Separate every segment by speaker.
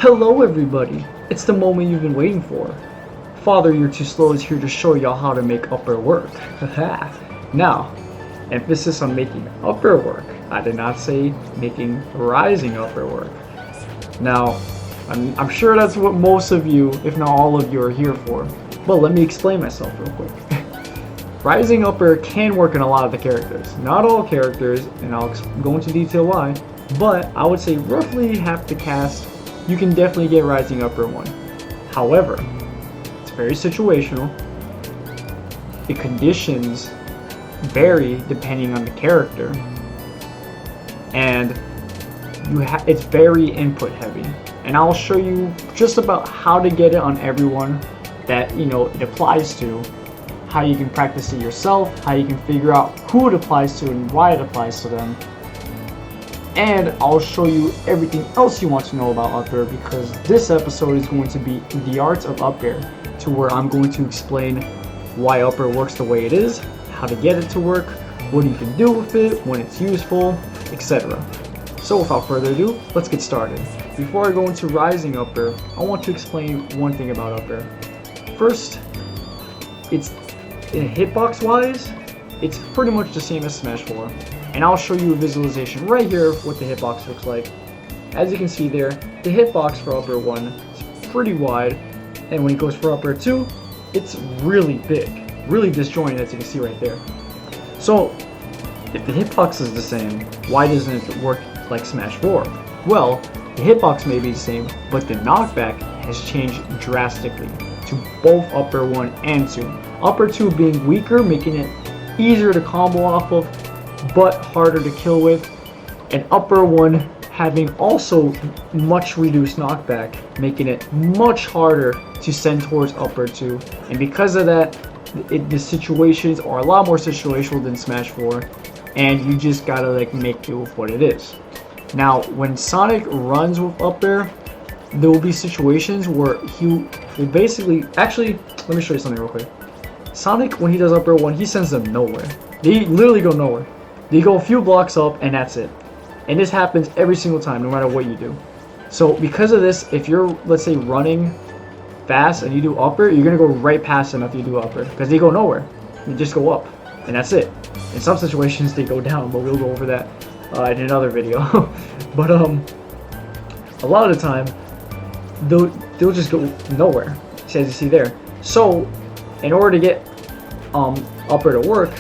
Speaker 1: Hello everybody, it's the moment you've been waiting for. Father You're Too Slow is here to show y'all how to make upper work. Now, emphasis on making upper work. I did not say making rising upper work. Now, I'm sure that's what most of you, if not all of you, are here for. But let me explain myself real quick. Rising upper can work in a lot of the characters. Not all characters, and I'll go into detail why, but I would say roughly half the cast you can definitely get rising upper one. However, it's very situational. The conditions vary depending on the character, and it's very input heavy. And I'll show you just about how to get it on everyone that it applies to, how you can practice it yourself, how you can figure out who it applies to and why it applies to them. And I'll show you everything else you want to know about Uair, because this episode is going to be the art of Uair, to where I'm going to explain why Uair works the way it is, how to get it to work, what you can do with it, when it's useful, etc. So without further ado, let's get started. Before I go into rising Uair, I want to explain one thing about Uair. First, it's hitbox wise, it's pretty much the same as Smash 4. And I'll show you a visualization right here of what the hitbox looks like. As you can see there, the hitbox for Uair 1 is pretty wide, and when it goes for Uair 2, it's really big, really disjointed, as you can see right there. So, if the hitbox is the same, why doesn't it work like Smash 4? Well, the hitbox may be the same, but the knockback has changed drastically to both Uair 1 and 2. Uair 2 being weaker, making it easier to combo off of, but harder to kill with, and Uair 1 having also much reduced knockback, making it much harder to send towards Uair 2. And because of that, the situations are a lot more situational than Smash 4, and you just gotta make do with what it is. Now, when Sonic runs with Uair, there will be situations where he will basically, actually, let me show you something real quick. Sonic, when he does Uair 1, he sends them nowhere. They literally go nowhere. They go a few blocks up and that's it. And this happens every single time, no matter what you do. So because of this, if you're, let's say, running fast and you do Uair, you're going to go right past them after you do Uair, because they go nowhere. They just go up, and that's it. In some situations, they go down, but we'll go over that in another video. But a lot of the time, they'll just go nowhere, as you see there. So in order to get Uair to work,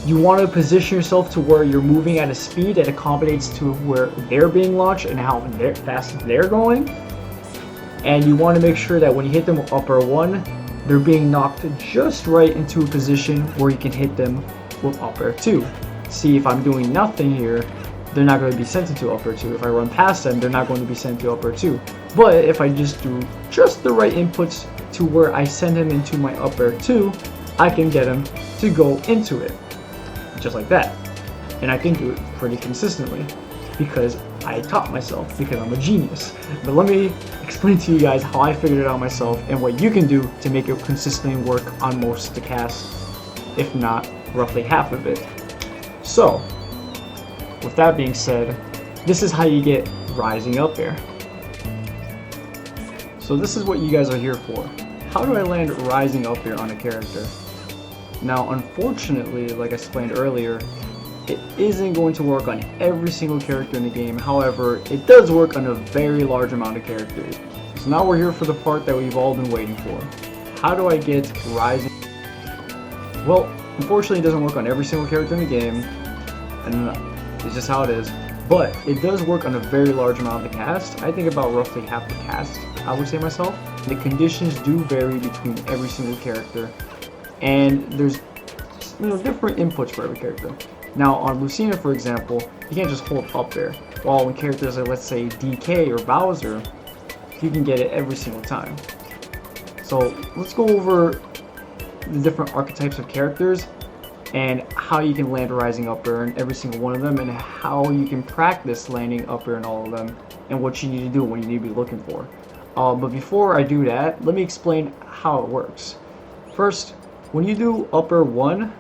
Speaker 1: you want to position yourself to where you're moving at a speed that accommodates to where they're being launched and how fast they're going. And you want to make sure that when you hit them with Uair 1, they're being knocked just right into a position where you can hit them with Uair 2. See, if I'm doing nothing here, they're not going to be sent into Uair 2. If I run past them, they're not going to be sent to Uair 2. But if I just do just the right inputs to where I send him into my Uair 2, I can get him to go into it. Just like that. And I can do it pretty consistently because I taught myself, because I'm a genius. But let me explain to you guys how I figured it out myself and what you can do to make it consistently work on most of the casts, if not roughly half of it. So, with that being said, this is how you get rising Uair. So this is what you guys are here for. How do I land rising Uair on a character? Now, unfortunately, like I explained earlier, it isn't going to work on every single character in the game. However, it does work on a very large amount of characters. So now we're here for the part that we've all been waiting for. How do I get rising? Well, unfortunately, it doesn't work on every single character in the game, and it's just how it is. But it does work on a very large amount of the cast. I think about roughly half the cast, I would say myself. The conditions do vary between every single character, and there's different inputs for every character. Now on Lucina, for example, you can't just hold Uair, while when characters like, let's say, DK or Bowser, you can get it every single time. So let's go over the different archetypes of characters and how you can land rising Uair in every single one of them, and how you can practice landing Uair in all of them, and what you need to do, what you need to be looking for. But before I do that, let me explain how it works. First, when you do Uair 1,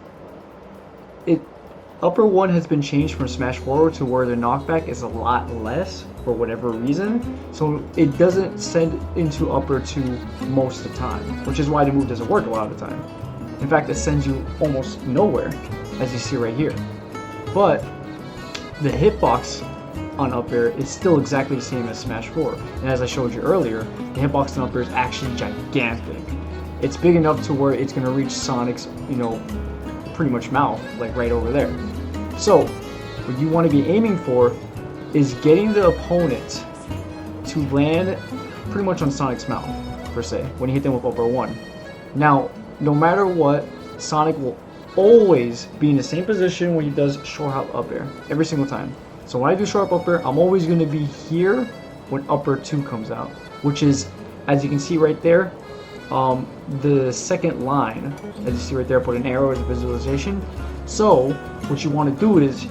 Speaker 1: Uair 1 has been changed from Smash 4 to where the knockback is a lot less, for whatever reason, so it doesn't send into upper 2 most of the time, which is why the move doesn't work a lot of the time. In fact, it sends you almost nowhere, as you see right here. But the hitbox on up air is still exactly the same as Smash 4, and as I showed you earlier, the hitbox on up air is actually gigantic. It's big enough to where it's going to reach Sonic's, pretty much mouth, like right over there. So what you want to be aiming for is getting the opponent to land pretty much on Sonic's mouth, per se, when you hit them with upper 1. Now, no matter what, Sonic will always be in the same position when he does short hop up air, every single time. So when I do short hop up air, I'm always going to be here when upper 2 comes out, which is, as you can see right there, the second line. As you see right there, I put an arrow as a visualization. So what you want to do is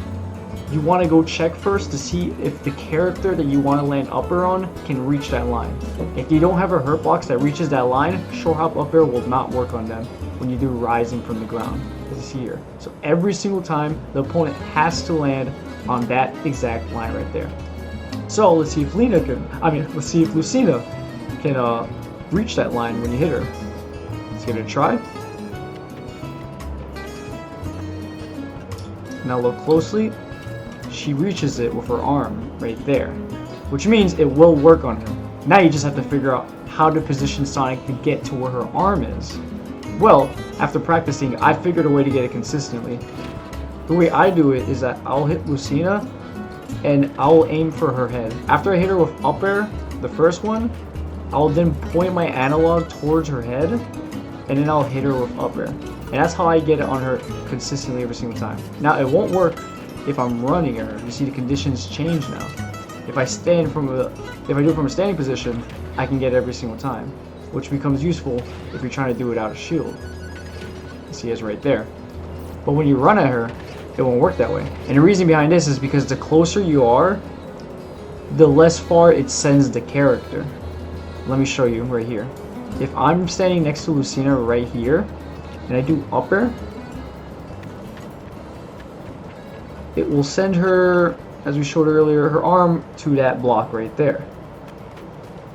Speaker 1: you want to go check first to see if the character that you want to land upper on can reach that line. If you don't have a hurt box that reaches that line, short hop up air will not work on them when you do rising from the ground, as you see here. So every single time, the opponent has to land on that exact line right there. So let's see if Lucina can reach that line when you hit her. Let's give it a try. Now look closely. She reaches it with her arm right there, which means it will work on her. Now you just have to figure out how to position Sonic to get to where her arm is. Well, after practicing, I figured a way to get it consistently. The way I do it is that I'll hit Lucina and I'll aim for her head. After I hit her with up air, the first one, I'll then point my analog towards her head and then I'll hit her with up air. And that's how I get it on her consistently every single time. Now it won't work if I'm running her. You see the conditions change now. If I do it from a standing position, I can get it every single time, which becomes useful if you're trying to do it out of shield. You see it's right there. But when you run at her, it won't work that way. And the reason behind this is because the closer you are, the less far it sends the character. Let me show you right here. If I'm standing next to Lucina right here, and I do up air, it will send her, as we showed earlier, her arm to that block right there.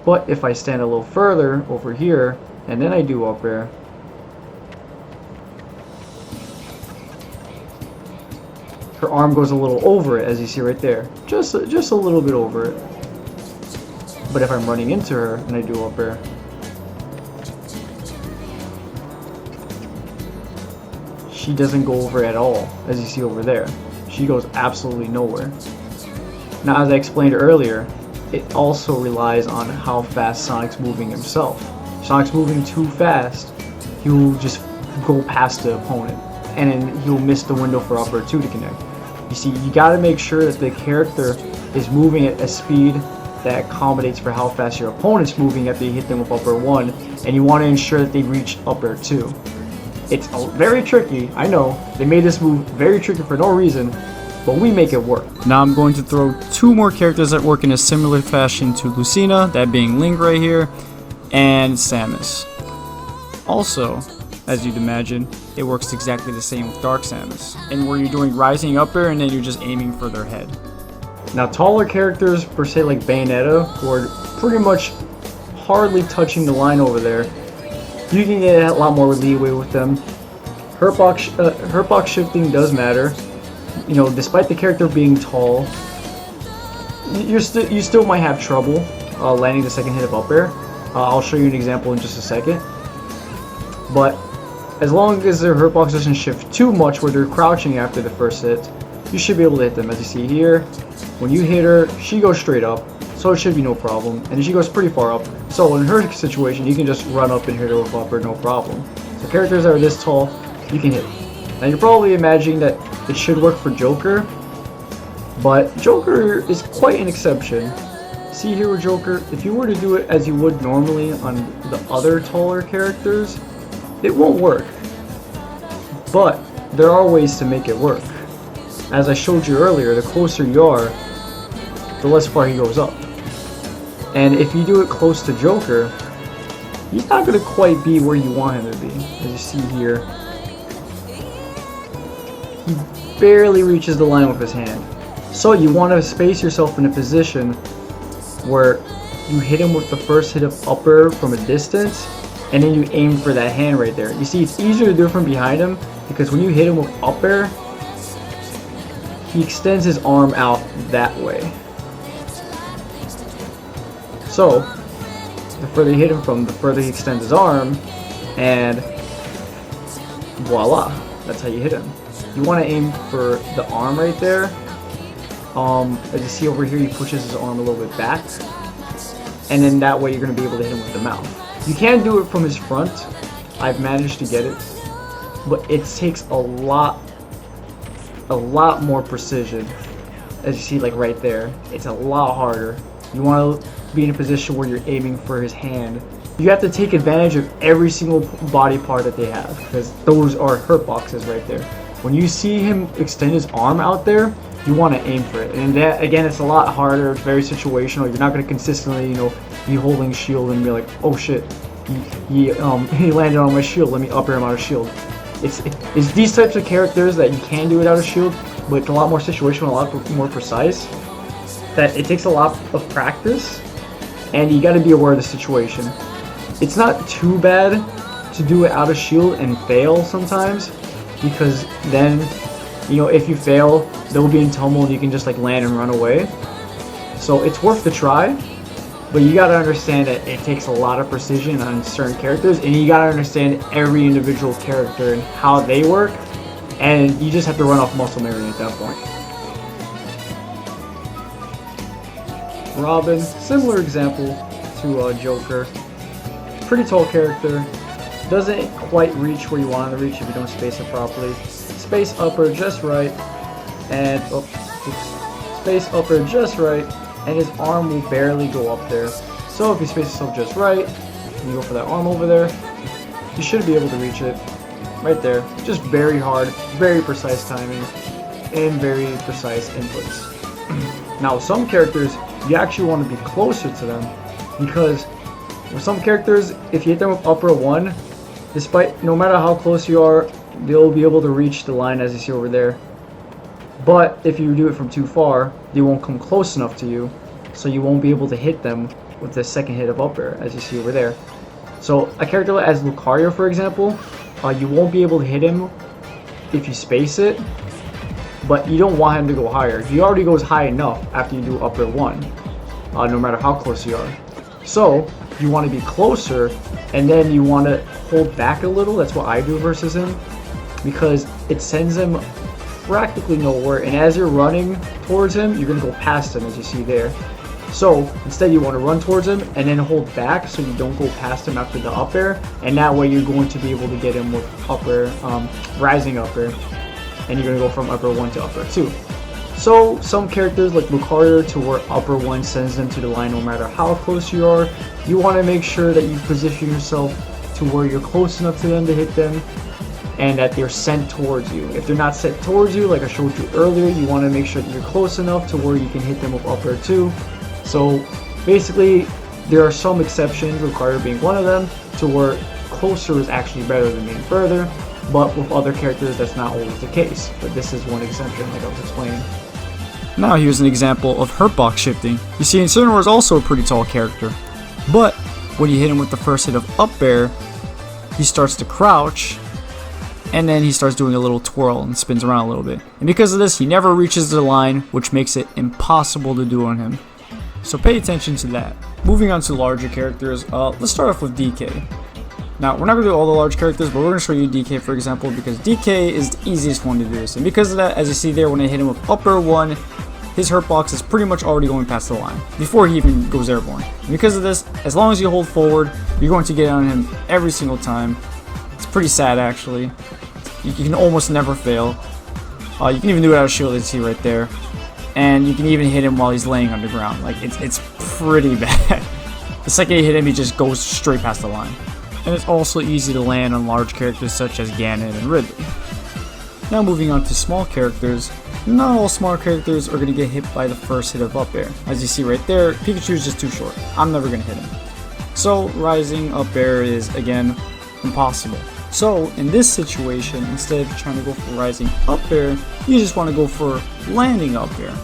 Speaker 1: But if I stand a little further over here, and then I do up air, her arm goes a little over it, as you see right there. Just a little bit over it. But if I'm running into her, and I do up air, she doesn't go over at all, as you see over there. She goes absolutely nowhere. Now, as I explained earlier, it also relies on how fast Sonic's moving himself. If Sonic's moving too fast, he'll just go past the opponent, and then he'll miss the window for upper 2 to connect. You see, you gotta make sure that the character is moving at a speed that accommodates for how fast your opponent's moving after you hit them with upper 1, and you want to ensure that they reach upper 2. It's very tricky, I know. They made this move very tricky for no reason, but we make it work. Now I'm going to throw 2 more characters that work in a similar fashion to Lucina, that being Link right here, and Samus. Also, as you'd imagine, it works exactly the same with Dark Samus, and where you're doing rising up air and then you're just aiming for their head. Now taller characters, per se like Bayonetta, who are pretty much hardly touching the line over there, you can get a lot more leeway with them. Hitbox shifting does matter. You know, despite the character being tall, you still might have trouble landing the second hit of up air. I'll show you an example in just a second. But as long as their hitbox doesn't shift too much where they're crouching after the first hit, you should be able to hit them. As you see here, when you hit her, she goes straight up, so it should be no problem. And she goes pretty far up, so in her situation, you can just run up and hit her with upper, no problem. So characters that are this tall, you can hit. Now you're probably imagining that it should work for Joker, but Joker is quite an exception. See here with Joker, if you were to do it as you would normally on the other taller characters, it won't work. But there are ways to make it work. As I showed you earlier, the closer you are, the less far he goes up. And if you do it close to Joker, he's not going to quite be where you want him to be. As you see here, he barely reaches the line with his hand. So you want to space yourself in a position where you hit him with the first hit of up air from a distance, and then you aim for that hand right there. You see, it's easier to do it from behind him, because when you hit him with up air, he extends his arm out that way. So, the further you hit him from, the further he extends his arm, and voila, that's how you hit him. You want to aim for the arm right there. As you see over here, he pushes his arm a little bit back, and then that way you're going to be able to hit him with the mouth. You can do it from his front. I've managed to get it, but it takes a lot more precision. As you see, like right there, it's a lot harder. You want to be in a position where you're aiming for his hand. You have to take advantage of every single body part that they have, because those are hurt boxes right there. When you see him extend his arm out there, you want to aim for it. And that, again, it's a lot harder. It's very situational. You're not going to consistently, be holding shield and be like, oh shit, he landed on my shield, let me up air him out of shield. It's these types of characters that you can do it out of shield, but it's a lot more situational, a lot more precise, that it takes a lot of practice, and you got to be aware of the situation. It's not too bad to do it out of shield and fail sometimes, because then, if you fail, they'll be in tumble and you can just like land and run away. So it's worth the try, but you gotta understand that it takes a lot of precision on certain characters, and you gotta understand every individual character and how they work, and you just have to run off muscle memory at that point. Robin, similar example to Joker. Pretty tall character, doesn't quite reach where you want him to reach if you don't space it properly. Space upper just right, and space upper just right, and his arm will barely go up there. So if you space yourself just right, and you go for that arm over there, you should be able to reach it right there. Just very hard, very precise timing, and very precise inputs. Now, some characters, you actually want to be closer to them, because with some characters, if you hit them with upper 1, no matter how close you are, they'll be able to reach the line as you see over there. But if you do it from too far, they won't come close enough to you, so you won't be able to hit them with the second hit of up air, as you see over there. So a character as Uair, for example, you won't be able to hit him if you space it, but you don't want him to go higher. He already goes high enough after you do up air 1, no matter how close you are. So you want to be closer, and then you want to hold back a little. That's what I do versus him, because it sends him practically nowhere, and as you're running towards him, you're going to go past him, as you see there. So instead, you want to run towards him and then hold back so you don't go past him after the up air, and that way you're going to be able to get him with up air, rising up air, and you're going to go from upper 1 to upper 2. So some characters like Uair, to where upper 1 sends them to the line no matter how close you are, you want to make sure that you position yourself to where you're close enough to them to hit them, and that they're sent towards you. If they're not sent towards you, like I showed you earlier, you want to make sure that you're close enough to where you can hit them with up air 2. So basically, there are some exceptions, Uair being one of them, to where closer is actually better than being further, but with other characters that's not always the case. But this is one exception, like I was explaining.
Speaker 2: Now here's an example of Hitbox shifting. You see, Incineroar is also a pretty tall character, but when you hit him with the first hit of up air, he starts to crouch, and then he starts doing a little twirl and spins around a little bit. And because of this, he never reaches the line, which makes it impossible to do on him. So pay attention to that. Moving on to larger characters, let's start off with DK. Now, we're not going to do all the large characters, but we're going to show you DK, for example, because DK is the easiest one to do this. And because of that, as you see there, when I hit him with upper 1, his hurt box is pretty much already going past the line before he even goes airborne. And because of this, as long as you hold forward, you're going to get on him every single time. It's pretty sad, actually. You can almost never fail. You can even do it out of shield, as you see right there. And you can even hit him while he's laying on the ground. Like, it's pretty bad. The second you hit him, he just goes straight past the line. And it's also easy to land on large characters such as Ganon and Ridley. Now moving on to small characters, not all small characters are going to get hit by the first hit of up air. As you see right there, Pikachu is just too short. I'm never going to hit him. So rising up air is, again, impossible. So in this situation, instead of trying to go for rising up air, you just want to go for landing up air.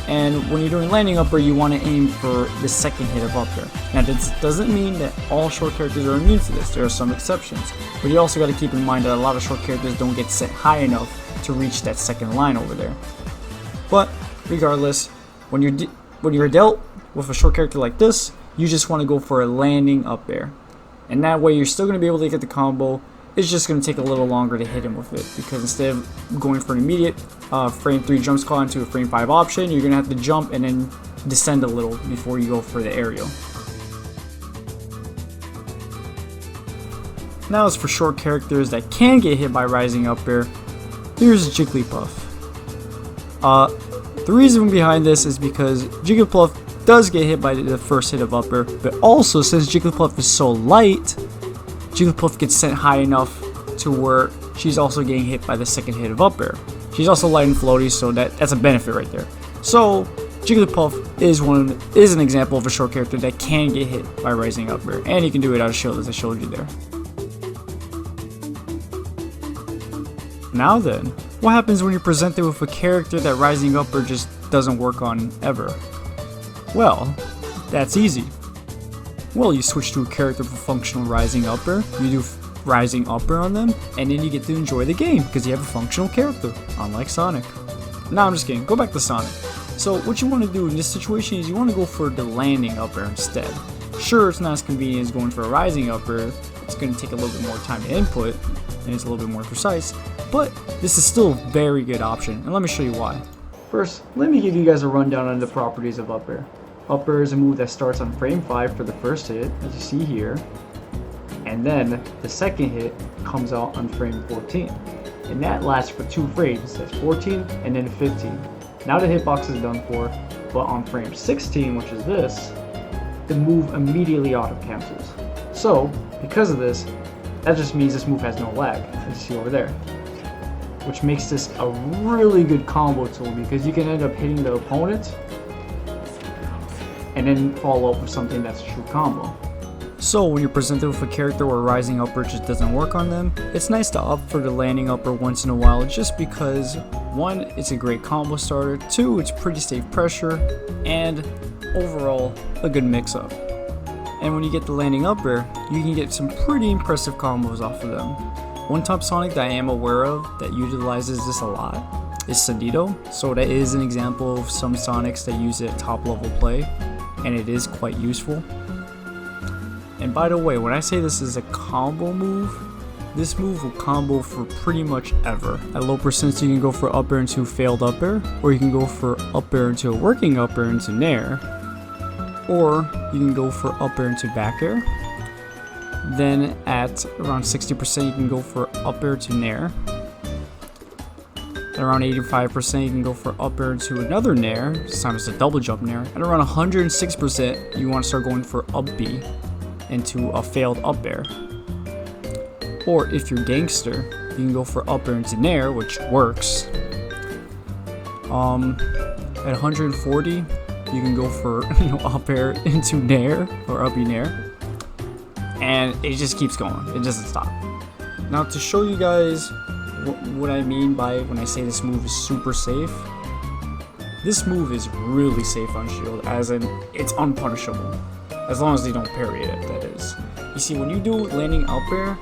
Speaker 2: And when you're doing landing up air, you want to aim for the second hit of up air. Now this doesn't mean that all short characters are immune to this, there are some exceptions. But you also got to keep in mind that a lot of short characters don't get set high enough to reach that second line over there. But regardless, when you're dealt with a short character like this, you just want to go for a landing up air. And that way you're still going to be able to get the combo. It's just going to take a little longer to hit him with it, because instead of going for an immediate frame 3 jump call into a frame 5 option, you're going to have to jump and then descend a little before you go for the aerial. Now as for short characters that can get hit by rising up air, here's Jigglypuff. The reason behind this is because Jigglypuff does get hit by the first hit of up air, but also since Jigglypuff is so light, Jigglypuff gets sent high enough to where she's also getting hit by the second hit of up air. She's also light and floaty, so that's a benefit right there. So Jigglypuff is an example of a short character that can get hit by rising up air, and you can do it out of shield as I showed you there. Now then, what happens when you're presented with a character that rising up air just doesn't work on ever? Well, that's easy. Well, you switch to a character for functional rising up air, you do rising up air on them, and then you get to enjoy the game because you have a functional character, unlike Sonic. Nah, I'm just kidding, go back to Sonic. So what you want to do in this situation is you want to go for the landing up air instead. Sure, it's not as convenient as going for a rising up air, it's going to take a little bit more time to input, and it's a little bit more precise, but this is still a very good option, and let me show you why.
Speaker 1: First, let me give you guys a rundown on the properties of up air. Up air is a move that starts on frame 5 for the first hit, as you see here, and then the second hit comes out on frame 14, and that lasts for 2 frames, that's 14 and then 15. Now the hitbox is done for, but on frame 16, which is this, the move immediately auto cancels. So, because of this, that just means this move has no lag, as you see over there, which makes this a really good combo tool because you can end up hitting the opponent and then follow up with something that's a true combo.
Speaker 2: So when you're presented with a character where rising up air just doesn't work on them, it's nice to opt for the landing up air once in a while just because 1, it's a great combo starter, 2, it's pretty safe pressure, and overall a good mix up. And when you get the landing up air, you can get some pretty impressive combos off of them. One top Sonic that I am aware of that utilizes this a lot is Sandito, so that is an example of some Sonics that use it at top level play, and it is quite useful. And by the way, when I say this is a combo move, this move will combo for pretty much ever. At low percents you can go for up air into failed up air, or you can go for up air into a working up air into nair, or you can go for up air into back air. Then at around 60% you can go for up air to nair. At around 85% you can go for up air into another nair, this time it's a double jump nair. At around 106% you want to start going for up B into a failed up air. Or if you're gangster, you can go for up air into nair, which works. At 140 you can go for up air into nair or up B nair. And it just keeps going, it doesn't stop. Now to show you guys what I mean by when I say this move is super safe, this move is really safe on shield, as in it's unpunishable, as long as they don't parry it, that is. You see, when you do landing up air,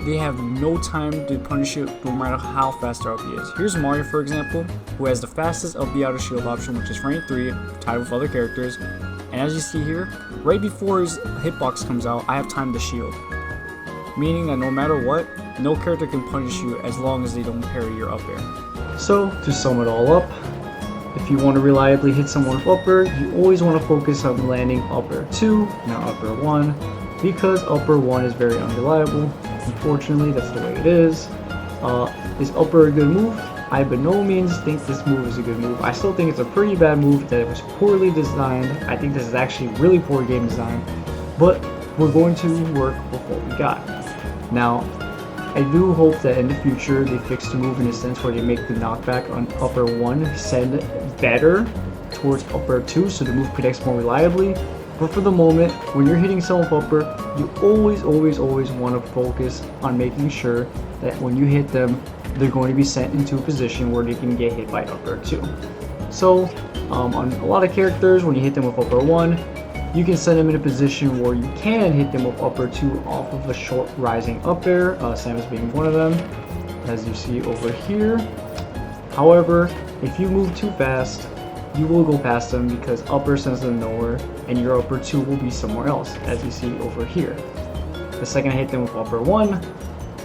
Speaker 2: they have no time to punish it no matter how fast their up B is. Here's Mario, for example, who has the fastest up B out of shield option, which is frame 3, tied with other characters. And as you see here, right before his hitbox comes out, I have time to shield. Meaning that no matter what, no character can punish you as long as they don't parry your up air.
Speaker 1: So, to sum it all up, if you want to reliably hit someone with up air, you always want to focus on landing up air 2, not up air 1, because up air 1 is very unreliable. Unfortunately, that's the way it is. Is up air a good move? I by no means think this move is a good move. I still think it's a pretty bad move, that it was poorly designed. I think this is actually really poor game design, but we're going to work with what we got. Now, I do hope that in the future they fix the move in a sense where they make the knockback on up air 1 send better towards up air 2 so the move connects more reliably. But for the moment, when you're hitting someone with up air, you always want to focus on making sure that when you hit them, they're going to be sent into a position where they can get hit by up air 2. So On a lot of characters, when you hit them with upper 1, you can send them in a position where you can hit them with upper 2 off of a short rising up air, Samus being one of them, as you see over here. However, if you move too fast, you will go past them because upper sends them nowhere, and your upper 2 will be somewhere else, as you see over here. The second I hit them with upper 1,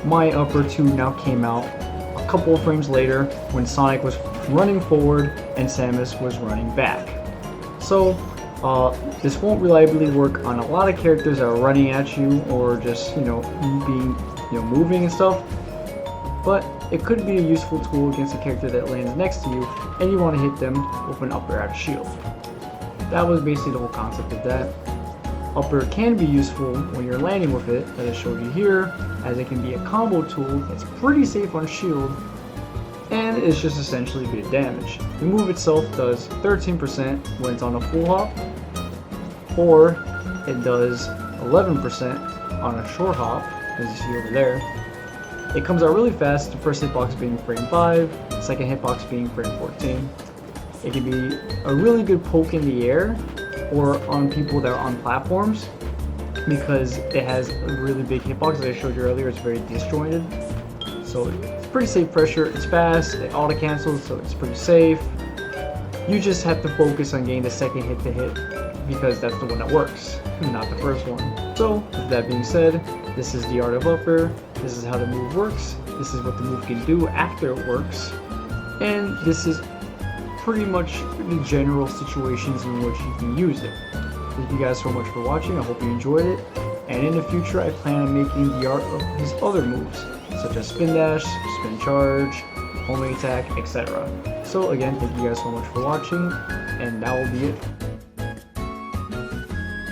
Speaker 1: my upper 2 now came out a couple of frames later when Sonic was running forward and Samus was running back. So this won't reliably work on a lot of characters that are running at you or just moving and stuff, but it could be a useful tool against a character that lands next to you and you want to hit them with an upper out of shield. That was basically the whole concept of that. Upper can be useful when you're landing with it, as I showed you here, as it can be a combo tool that's pretty safe on shield, and it's just essentially good damage. The move itself does 13% when it's on a full hop, or it does 11% on a short hop, as you see over there. It comes out really fast, the first hitbox being frame 5, the second hitbox being frame 14. It can be a really good poke in the air, or on people that are on platforms, because it has a really big hitbox that I showed you earlier. It's very disjointed, so it's pretty safe pressure. It's fast, it auto cancels, so it's pretty safe. You just have to focus on getting the second hit to hit, because that's the one that works, not the first one. So with that being said, this is the art of upper. This is how the move works. This is what the move can do after it works, and this is pretty much the general situations in which you can use it. Thank you guys so much for watching. I hope you enjoyed it, and in the future I plan on making the art of his other moves, such as spin dash, spin charge, homing attack, etc. So again, thank you guys so much for watching, and that will be it.